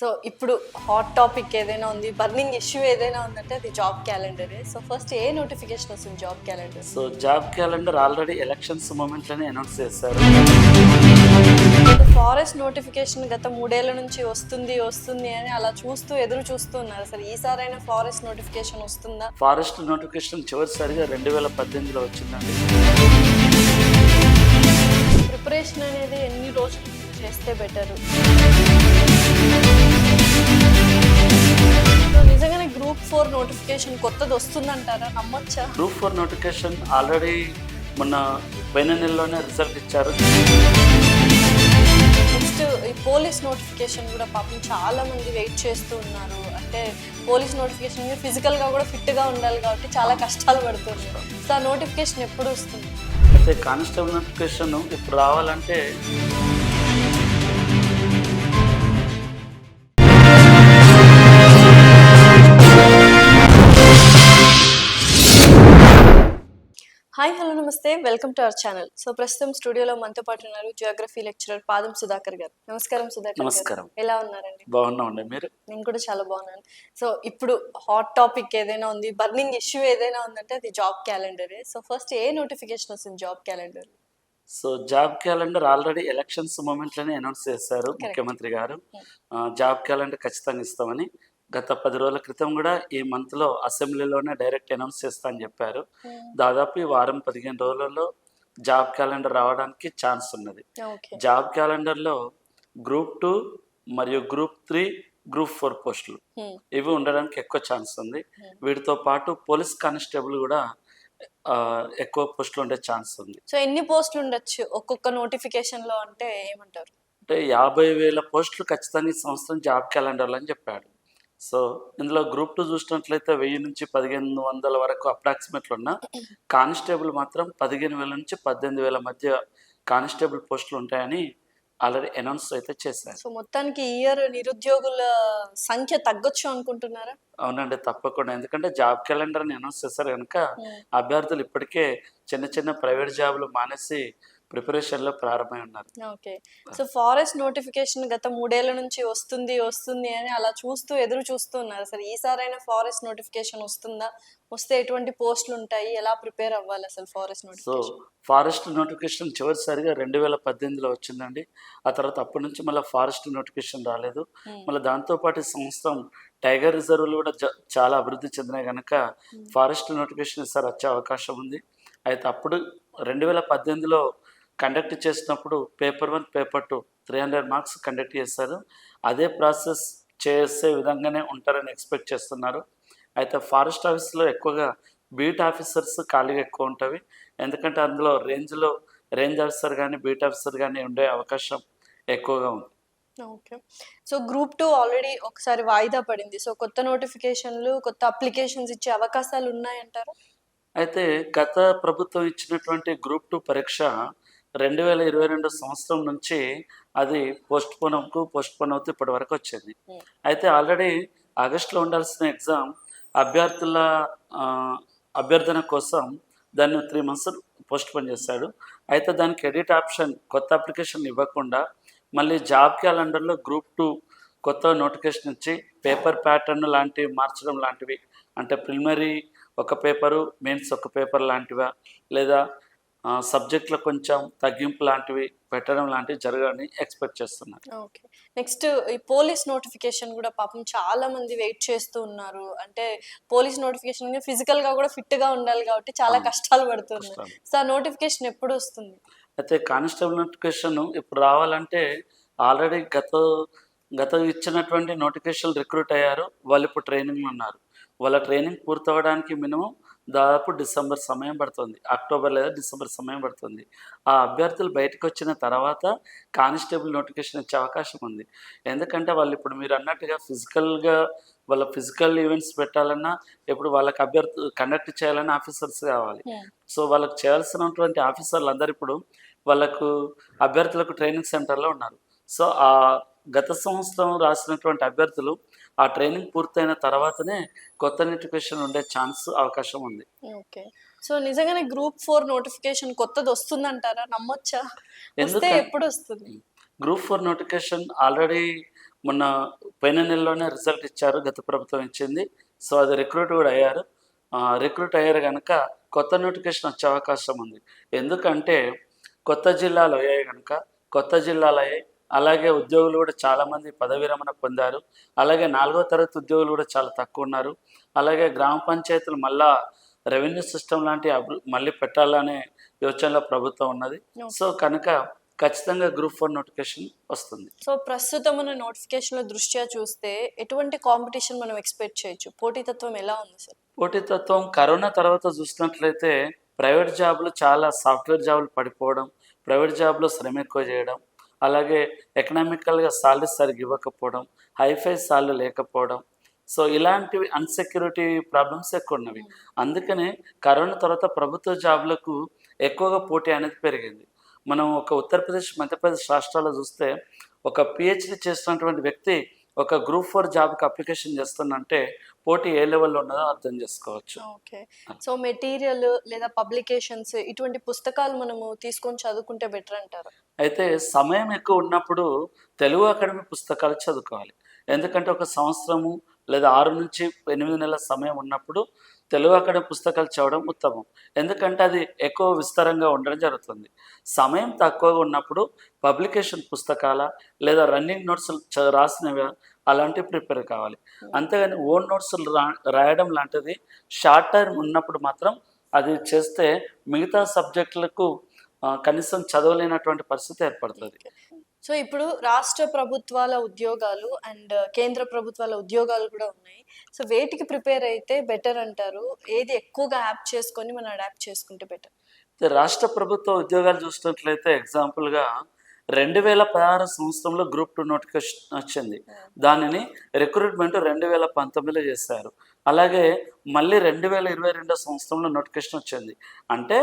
So ఇప్పుడు hot topic ఏదైనా ఉంది, బర్నింగ్ ఇష్యూ ఏదైనా ఉందంటే అది జాబ్ క్యాలెండరే. సో ఫస్ట్ ఏ నోటిఫికేషన్ వస్తుంది job calendar? So job calendar already elections మూమెంట్లోనే అనౌన్స్ చేశారు. ఫారెస్ట్ నోటిఫికేషన్ గత 3 ఏళ్ల నుంచి వస్తుంది అని అలా ఎదురు చూస్తూ ఉన్నారు. అసలు ఈసారైనా ఫారెస్ట్ నోటిఫికేషన్ వస్తుందా? ఫారెస్ట్ నోటిఫికేషన్ చివరిసారిగా 2018లో వచ్చిందండి. ప్రిపరేషన్ అనేది ఎన్ని రోజులు చేస్తే బెటర్? నిజంగానే గ్రూప్ 4 నోటిఫికేషన్ కొత్తది వస్తుందంటారా? నమ్మొచ్చా? గ్రూప్ 4 నోటిఫికేషన్ ఆల్రెడీ మొన్న పోయిన నెలలోనే రిజల్ట్ ఇచ్చారు. నెక్స్ట్ ఈ పోలీస్ నోటిఫికేషన్ కూడా పాపం చాలా మంది వెయిట్ చేస్తూ ఉన్నారు. అంటే పోలీస్ నోటిఫికేషన్ ఫిజికల్గా కూడా ఫిట్గా ఉండాలి కాబట్టి చాలా కష్టాలు పడుతున్నారు. సో ఆ నోటిఫికేషన్ ఎప్పుడు వస్తుంది? అయితే కానిస్టేబుల్ నోటిఫికేషన్ ఇప్పుడు రావాలంటే హాయ్, హలో, నమస్తే, welcome to our channel. So ప్రస్తుతం స్టూడియోలో మనతో పాటు ఉన్నారు జియోగ్రఫీ లెక్చరర్ పాదం సుధాకర్ గారు. నమస్కారం సుధాకర్. నమస్కారం. ఎలా ఉన్నారండి? బాగున్నామండి. మీరు? నేను కూడా చాలా బాగున్నాను. సో ఇప్పుడు హాట్ టాపిక్ ఏదైనా ఉంది, బర్నింగ్ ఇష్యూ ఏదైనా ఉందంటే అది జాబ్ క్యాలెండరే. సో ఫస్ట్ ఏ నోటిఫికేషన్ వస్తుంది job calendar? So job calendar already elections మూమెంట్లోనే అనౌన్స్ చేశారు ముఖ్యమంత్రి గారు. జాబ్ క్యాలెండర్ ఖచ్చితంగా ఇస్తామని. గత 10 రోజుల క్రితం కూడా ఈ మంత్లో అసెంబ్లీలోనే డైరెక్ట్ అనౌన్స్ చేస్తా అని చెప్పారు. దాదాపు ఈ వారం 15 రోజులలో జాబ్ క్యాలెండర్ రావడానికి ఛాన్స్ ఉన్నది. జాబ్ క్యాలెండర్లో గ్రూప్ 2 మరియు గ్రూప్ 3, గ్రూప్ 4 పోస్టులు ఇవి ఉండడానికి ఎక్కువ ఛాన్స్ ఉంది. వీటితో పాటు పోలీస్ కానిస్టేబుల్ కూడా ఎక్కువ పోస్టులు ఉండే ఛాన్స్ ఉంది. సో ఎన్ని పోస్టులు ఉండొచ్చు ఒక్కొక్క నోటిఫికేషన్ లో అంటే ఏమంటారు? అంటే 50,000 పోస్టులు ఖచ్చితంగా ఈ సంవత్సరం జాబ్ క్యాలెండర్లో అని చెప్పాడు. సో ఇందులో గ్రూప్ 2 చూసినట్లయితే 1000 నుంచి 1500 వరకు అప్రాక్సిమేట్లు ఉన్న కానిస్టేబుల్ మాత్రం 15,000 నుంచి 18,000 మధ్య కానిస్టేబుల్ పోస్టులు ఉంటాయని ఆల్రెడీ అనౌన్స్ అయితే చేశారు. సో మొత్తానికి ఈ ఇయర్ నిరుద్యోగుల సంఖ్య తగ్గొచ్చు అనుకుంటున్నారా? అవునండి, తప్పకుండా. ఎందుకంటే జాబ్ క్యాలెండర్ని అనౌన్స్ చేశారు కనుక అభ్యర్థులు ఇప్పటికే చిన్న చిన్న ప్రైవేట్ జాబులు మానేసి ప్రిపరేషన్లో ప్రారంభమై ఉన్నారు. ఓకే. సో ఫారెస్ట్ నోటిఫికేషన్ గత 3 ఏళ్ల నుంచి వస్తుంది అని అలా ఎదురు చూస్తూ ఉన్నారు. అసలు ఈసారైనా ఫారెస్ట్ నోటిఫికేషన్ వస్తుందా? వస్తే ఎటువంటి పోస్టులు ఉంటాయి? ఎలా ప్రిపేర్ అవ్వాలి అసలు forest notification? So forest notification చివరిసారిగా 2018లో వచ్చిందండి. ఆ తర్వాత అప్పటి నుంచి మళ్ళీ ఫారెస్ట్ నోటిఫికేషన్ రాలేదు. మళ్ళీ దాంతోపాటు ఈ సంవత్సరం టైగర్ రిజర్వ్లు కూడా చాలా అభివృద్ధి చెందినాయి కనుక ఫారెస్ట్ నోటిఫికేషన్ ఈసారి వచ్చే అవకాశం ఉంది. అయితే అప్పుడు 2018లో కండక్ట్ చేసినప్పుడు పేపర్ 1, పేపర్ 2 300 మార్క్స్ కండక్ట్ చేశారు. అదే ప్రాసెస్ చేసే విధంగానే ఉంటారని ఎక్స్పెక్ట్ చేస్తున్నారు. అయితే ఫారెస్ట్ ఆఫీస్లో ఎక్కువగా బీట్ ఆఫీసర్స్ ఖాళీగా ఎక్కువ ఉంటుంది. ఎందుకంటే అందులో రేంజ్ ఆఫీసర్ కానీ బీట్ ఆఫీసర్ కానీ ఉండే అవకాశం ఎక్కువగా ఉంది. ఓకే. సో గ్రూప్ 2 ఆల్రెడీ ఒకసారి వాయిదా పడింది. సో కొత్త నోటిఫికేషన్లు, కొత్త అప్లికేషన్స్ ఇచ్చే అవకాశాలు ఉన్నాయంటారు? అయితే గత ప్రభుత్వం ఇచ్చినటువంటి గ్రూప్ 2 పరీక్ష 2022 సంవత్సరం నుంచి అది పోస్ట్పోన్ అవుతూ ఇప్పటి వరకు వచ్చింది. అయితే ఆల్రెడీ ఆగస్టులో ఉండాల్సిన ఎగ్జామ్ అభ్యర్థన కోసం దాన్ని 3 months పోస్ట్పోన్ చేశాడు. అయితే దానికి ఎడిట్ ఆప్షన్ కొత్త అప్లికేషన్ ఇవ్వకుండా మళ్ళీ జాబ్ క్యాలెండర్లో గ్రూప్ 2 కొత్త నోటిఫికేషన్ ఇచ్చి పేపర్ ప్యాటర్న్ లాంటివి మార్చడం లాంటివి, అంటే ప్రిలిమినరీ ఒక పేపరు, మెయిన్స్ ఒక పేపర్ లాంటివా, లేదా సబ్జెక్ట్లో కొంచెం తగ్గింపు లాంటివి పెట్టడం లాంటివి జరగాలని ఎక్స్పెక్ట్ చేస్తున్నారు. ఓకే. నెక్స్ట్ ఈ పోలీస్ నోటిఫికేషన్ కూడా పాపం చాలా మంది వెయిట్ చేస్తూ ఉన్నారు. అంటే పోలీస్ నోటిఫికేషన్ ఫిజికల్గా కూడా ఫిట్గా ఉండాలి కాబట్టి చాలా కష్టాలు పడుతున్నారు. సో ఆ నోటిఫికేషన్ ఎప్పుడు వస్తుంది? అయితే కానిస్టేబుల్ నోటిఫికేషన్ ఇప్పుడు రావాలంటే ఆల్రెడీ గత ఇచ్చినటువంటి నోటిఫికేషన్ రిక్రూట్ అయ్యారు. వాళ్ళు ఇప్పుడు ట్రైనింగ్లో ఉన్నారు. వాళ్ళ ట్రైనింగ్ పూర్తవడానికి మినిమం దాదాపు డిసెంబర్ సమయం పడుతుంది. అక్టోబర్ లేదా డిసెంబర్ సమయం పడుతుంది. ఆ అభ్యర్థులు బయటకు వచ్చిన తర్వాత కానిస్టేబుల్ నోటిఫికేషన్ ఇచ్చే అవకాశం ఉంది. ఎందుకంటే వాళ్ళు ఇప్పుడు మీరు అన్నట్టుగా వాళ్ళ ఫిజికల్ ఈవెంట్స్ పెట్టాలన్నా ఇప్పుడు వాళ్ళకి కండక్ట్ చేయాలన్నా ఆఫీసర్స్ కావాలి. సో వాళ్ళకి చేయాల్సినటువంటి ఆఫీసర్లు అందరు ఇప్పుడు అభ్యర్థులకు ట్రైనింగ్ సెంటర్లో ఉన్నారు. సో ఆ గత సంవత్సరం రాసినటువంటి అభ్యర్థులు ఆ ట్రైనింగ్ పూర్తయిన తర్వాతనే కొత్త నోటిఫికేషన్ ఉండే అవకాశం ఉంది. ఓకే. సో నిజంగానే గ్రూప్ 4 నోటిఫికేషన్ కొత్తది వస్తుందంటారా? నమ్మొచ్చా? వస్తే ఎప్పుడు వస్తుంది? గ్రూప్ 4 నోటిఫికేషన్ ఆల్రెడీ మొన్న పోయిన నెలలోనే రిజల్ట్ ఇచ్చారు, గత ప్రభుత్వం ఇచ్చింది. సో అది రిక్రూట్ కూడా అయ్యారు. రిక్రూట్ అయ్యారు కనుక కొత్త నోటిఫికేషన్ వచ్చే అవకాశం ఉంది. ఎందుకంటే కొత్త జిల్లాలు అయ్యాయి కనుక, కొత్త జిల్లాలు అయ్యాయి. అలాగే ఉద్యోగులు కూడా చాలామంది పదవి విరమణ పొందారు. అలాగే 4వ తరగతి ఉద్యోగులు కూడా చాలా తక్కువ ఉన్నారు. అలాగే గ్రామ పంచాయతీలు మళ్ళా రెవెన్యూ సిస్టమ్ లాంటి మళ్ళీ పెట్టాలనే యోచనలో ప్రభుత్వం ఉన్నది. సో కనుక ఖచ్చితంగా గ్రూప్ 4 నోటిఫికేషన్ వస్తుంది. సో ప్రస్తుతం ఉన్న నోటిఫికేషన్ల దృష్ట్యా చూస్తే ఎటువంటి కాంపిటీషన్ మనం ఎక్స్పెక్ట్ చేయొచ్చు? పోటీతత్వం ఎలా ఉంది సార్? పోటీతత్వం కరోనా తర్వాత చూసినట్లయితే ప్రైవేట్ జాబ్లు చాలా సాఫ్ట్వేర్ జాబులు పడిపోవడం, ప్రైవేట్ జాబ్లో శ్రమ ఎక్కువ చేయడం, అలాగే ఎకనామికల్గా సాలరీ సరిగ్గా ఇవ్వకపోవడం, హైఫై సాలరీ లేకపోవడం, సో ఇలాంటివి అన్సెక్యూరిటీ ప్రాబ్లమ్స్ ఎక్కువ ఉన్నవి. అందుకనే కరోనా తర్వాత ప్రభుత్వ జాబులకు ఎక్కువగా పోటీ అనేది పెరిగింది. మనం ఒక ఉత్తరప్రదేశ్, మధ్యప్రదేశ్ రాష్ట్రాల్లో చూస్తే ఒక పిహెచ్డి చేస్తున్నటువంటి వ్యక్తి ఒక గ్రూప్ 4 జాబ్కి అప్లికేషన్ చేస్తుందంటే పోటీ ఏ లెవెల్లో ఉన్నదో అర్థం చేసుకోవచ్చు. ఓకే. సో మెటీరియల్ లేదా పబ్లికేషన్స్ ఇటువంటి పుస్తకాలు మనము తీసుకొని చదువుకుంటే బెటర్ అంటారు? అయితే సమయం ఎక్కువ ఉన్నప్పుడు తెలుగు అకాడమీ పుస్తకాలు చదువుకోవాలి. ఎందుకంటే ఒక సంవత్సరము లేదా 6 నుంచి 8 నెలల సమయం ఉన్నప్పుడు తెలుగు అకాడమీ పుస్తకాలు చదవడం ఉత్తమం. ఎందుకంటే అది ఎక్కువ విస్తారంగా ఉండడం జరుగుతుంది. సమయం తక్కువగా ఉన్నప్పుడు పబ్లికేషన్ పుస్తకాల లేదా రన్నింగ్ నోట్స్ రాసినవి అలాంటివి ప్రిపేర్ కావాలి. అంతేగాని ఓన్ నోట్స్ రాయడం లాంటిది షార్ట్ టర్మ్ ఉన్నప్పుడు మాత్రం అది చేస్తే మిగతా సబ్జెక్టులకు కనీసం చదవలేనటువంటి పరిస్థితి ఏర్పడుతుంది. సో ఇప్పుడు రాష్ట్ర ప్రభుత్వాల ఉద్యోగాలు అండ్ కేంద్ర ప్రభుత్వాల ఉద్యోగాలు కూడా ఉన్నాయి. సో వేటికి ప్రిపేర్ అయితే బెటర్ అంటారు? ఏది ఎక్కువగా యాప్ చేసుకొని మనం అడాప్ట్ చేసుకుంటే బెటర్? రాష్ట్ర ప్రభుత్వ ఉద్యోగాలు చూసినట్లయితే ఎగ్జాంపుల్గా 2016 సంవత్సరంలో గ్రూప్ 2 నోటిఫికేషన్ వచ్చింది. దానిని రిక్రూట్మెంట్ 2019లో చేశారు. అలాగే మళ్ళీ 2022 సంవత్సరంలో నోటిఫికేషన్ వచ్చింది. అంటే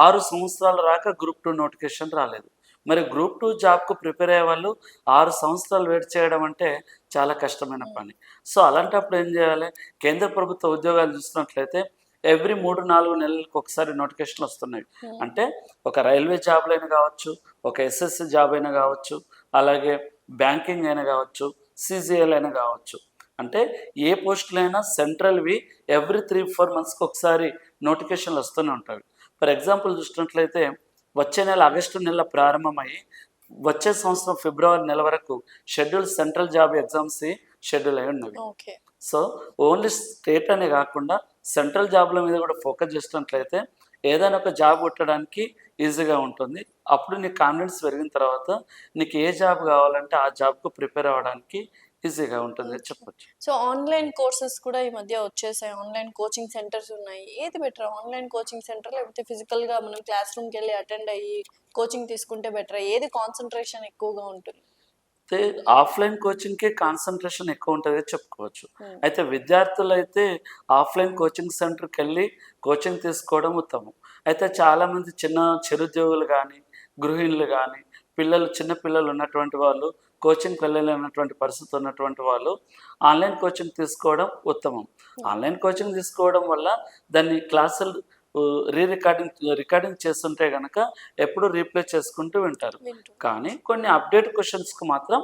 6 సంవత్సరాలు రాక గ్రూప్ 2 నోటిఫికేషన్ రాలేదు. మరి గ్రూప్ 2 జాబ్కు ప్రిపేర్ అయ్యే వాళ్ళు 6 సంవత్సరాలు వెయిట్ చేయడం అంటే చాలా కష్టమైన పని. సో అలాంటప్పుడు ఏం చేయాలి? కేంద్ర ప్రభుత్వ ఉద్యోగాలు చూసినట్లయితే ఎవ్రీ 3-4 నెలలకు ఒకసారి నోటిఫికేషన్లు వస్తున్నాయి. అంటే ఒక రైల్వే జాబ్లు అయినా కావచ్చు, ఒక ఎస్ఎస్సి జాబ్ అయినా కావచ్చు, అలాగే బ్యాంకింగ్ అయినా కావచ్చు, సిజిఎల్ అయినా కావచ్చు. అంటే ఏ పోస్టులైనా సెంట్రల్వి ఎవ్రీ 3-4 మంత్స్కి ఒకసారి నోటిఫికేషన్లు వస్తూనే ఉంటాయి. ఫర్ ఎగ్జాంపుల్ చూసినట్లయితే వచ్చే నెల ఆగస్టు నెల ప్రారంభమై వచ్చే సంవత్సరం ఫిబ్రవరి నెల వరకు schedule central job exams schedule అయి ఉన్నవి. సో ఓన్లీ స్టేట్ అనే కాకుండా సెంట్రల్ జాబ్ల మీద కూడా ఫోకస్ చేసినట్లయితే ఏదైనా ఒక జాబ్ కొట్టడానికి ఈజీగా ఉంటుంది. అప్పుడు నీకు కాన్ఫిడెన్స్ పెరిగిన తర్వాత నీకు ఏ జాబ్ కావాలంటే ఆ జాబ్కు ప్రిపేర్ అవ్వడానికి ఈజీగా ఉంటుంది అని చెప్పొచ్చు. సో ఆన్లైన్ కోర్సెస్ కూడా ఈ మధ్య వచ్చేసాయి. ఆన్లైన్ కోచింగ్ సెంటర్స్ ఉన్నాయి. ఏది బెటర్? ఆన్లైన్ కోచింగ్ సెంటర్ లేకపోతే ఫిజికల్గా మనం క్లాస్ రూమ్కి వెళ్ళి అటెండ్ అయ్యి కోచింగ్ తీసుకుంటే బెటర్? ఏది కాన్సన్ట్రేషన్ ఎక్కువగా ఉంటుంది? అయితే ఆఫ్లైన్ కోచింగ్కి కాన్సన్ట్రేషన్ ఎక్కువ ఉంటుంది చెప్పుకోవచ్చు. అయితే విద్యార్థులు అయితే ఆఫ్లైన్ కోచింగ్ సెంటర్కి వెళ్ళి కోచింగ్ తీసుకోవడం ఉత్తమం. అయితే చాలామంది చిరుద్యోగులు కానీ, గృహిణులు కానీ, చిన్న పిల్లలు ఉన్నటువంటి వాళ్ళు, కోచింగ్కి వెళ్ళలేనటువంటి పరిస్థితి ఉన్నటువంటి వాళ్ళు ఆన్లైన్ కోచింగ్ తీసుకోవడం ఉత్తమం. ఆన్లైన్ కోచింగ్ తీసుకోవడం వల్ల దాన్ని క్లాసులు రికార్డింగ్ చేస్తుంటే కనుక ఎప్పుడు రీప్లే చేసుకుంటూ వింటారు. కానీ కొన్ని అప్డేట్ క్వశ్చన్స్కి మాత్రం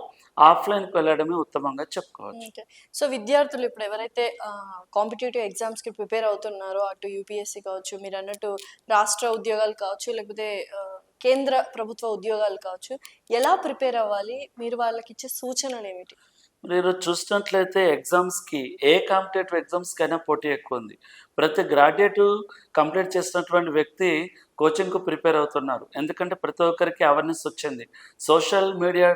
ఆఫ్లైన్కి వెళ్ళడమే ఉత్తమంగా చెప్పుకోవచ్చు. సో విద్యార్థులు ఇప్పుడు ఎవరైతే కాంపిటేటివ్ ఎగ్జామ్స్కి ప్రిపేర్ అవుతున్నారో, అటు యూపీఎస్సీ కావచ్చు, మీరు అన్నట్టు రాష్ట్ర ఉద్యోగాలు కావచ్చు, లేకపోతే కేంద్ర ప్రభుత్వ ఉద్యోగాలు కావచ్చు, ఎలా ప్రిపేర్ అవ్వాలి? మీరు వాళ్ళకి ఇచ్చే సూచనలు ఏమిటి? మీరు చూసినట్లయితే ఎగ్జామ్స్కి ఏ కాంపిటేటివ్ ఎగ్జామ్స్కైనా పోటీ ఎక్కువ ఉంది. ప్రతి గ్రాడ్యుయేటివ్ కంప్లీట్ చేసినటువంటి వ్యక్తి కోచింగ్కు ప్రిపేర్ అవుతున్నారు. ఎందుకంటే ప్రతి ఒక్కరికి అవేర్నెస్ వచ్చింది. సోషల్ మీడియా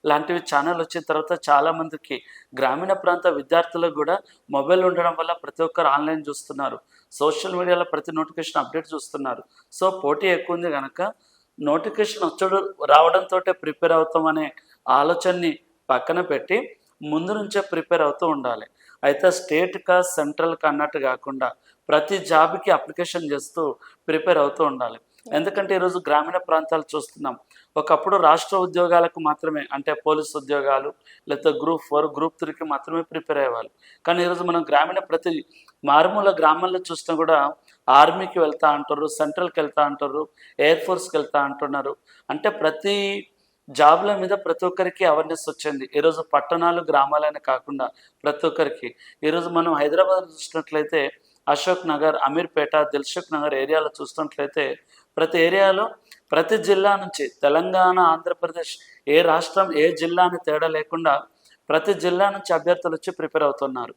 లాంటివి ఛానల్ వచ్చిన తర్వాత చాలామందికి గ్రామీణ ప్రాంత విద్యార్థులకు కూడా మొబైల్ ఉండడం వల్ల ప్రతి ఒక్కరు ఆన్లైన్ చూస్తున్నారు. సోషల్ మీడియాలో ప్రతి నోటిఫికేషన్ అప్డేట్ చూస్తున్నారు. సో పోటీ ఎక్కువ ఉంది కనుక నోటిఫికేషన్ రావడంతో ప్రిపేర్ అవుతామనే ఆలోచనని పక్కన పెట్టి ముందు నుంచే ప్రిపేర్ అవుతూ ఉండాలి. అయితే స్టేట్కా సెంట్రల్కా అన్నట్టు కాకుండా ప్రతి జాబ్కి అప్లికేషన్ చేస్తూ ప్రిపేర్ అవుతూ ఉండాలి. ఎందుకంటే ఈరోజు గ్రామీణ ప్రాంతాలు చూస్తున్నాం. ఒకప్పుడు రాష్ట్ర ఉద్యోగాలకు మాత్రమే, అంటే పోలీస్ ఉద్యోగాలు లేకపోతే గ్రూప్ 4, గ్రూప్ 3కి మాత్రమే ప్రిపేర్ అయ్యేవాళ్ళు. కానీ ఈరోజు మనం ప్రతి మారుమూల గ్రామాల్లో చూసినా కూడా ఆర్మీకి వెళ్తా అంటారు, సెంట్రల్కి వెళ్తా అంటారు, ఎయిర్ ఫోర్స్కి వెళ్తా అంటున్నారు. అంటే ప్రతి జాబ్ల మీద ప్రతి ఒక్కరికి అవేర్నెస్ వచ్చింది. ఈరోజు పట్టణాలు గ్రామాలనే కాకుండా ప్రతి ఒక్కరికి ఈరోజు మనం హైదరాబాద్ చూసినట్లయితే అశోక్ నగర్, అమీర్పేట, దిల్సుఖ్ నగర్ ఏరియాలో చూసినట్లయితే ప్రతి ఏరియాలో ప్రతి జిల్లా నుంచి తెలంగాణ, ఆంధ్రప్రదేశ్ ఏ రాష్ట్రం ఏ జిల్లా అని తేడా లేకుండా ప్రతి జిల్లా నుంచి అభ్యర్థులు వచ్చి ప్రిపేర్ అవుతున్నారు.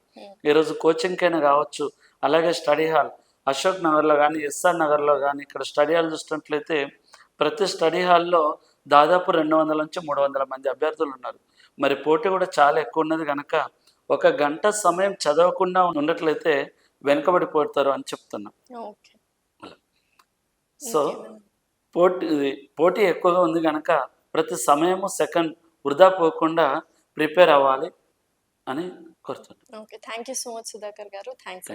ఈరోజు కోచింగ్కైనా కావచ్చు, అలాగే స్టడీ హాల్ అశోక్ నగర్లో కానీ, ఎస్ఆర్ నగర్లో కానీ ఇక్కడ స్టడీ హాల్ చూసినట్లయితే ప్రతి స్టడీ హాల్లో దాదాపు 200 నుంచి 300 మంది అభ్యర్థులు ఉన్నారు. మరి పోటీ కూడా చాలా ఎక్కువ ఉన్నది కనుక 1 గంట సమయం చదవకుండా ఉన్నట్లయితే వెనుకబడిపోతారు అని చెప్తున్నా. ఓకే. సో పోటీ ఎక్కువగా ఉంది కనుక ప్రతి సమయము సెకండ్ వృధా పోకుండా ప్రిపేర్ అవ్వాలి అని కోరుతున్నాను. Okay. Thank you so much Sudhakar గారు. థ్యాంక్స్.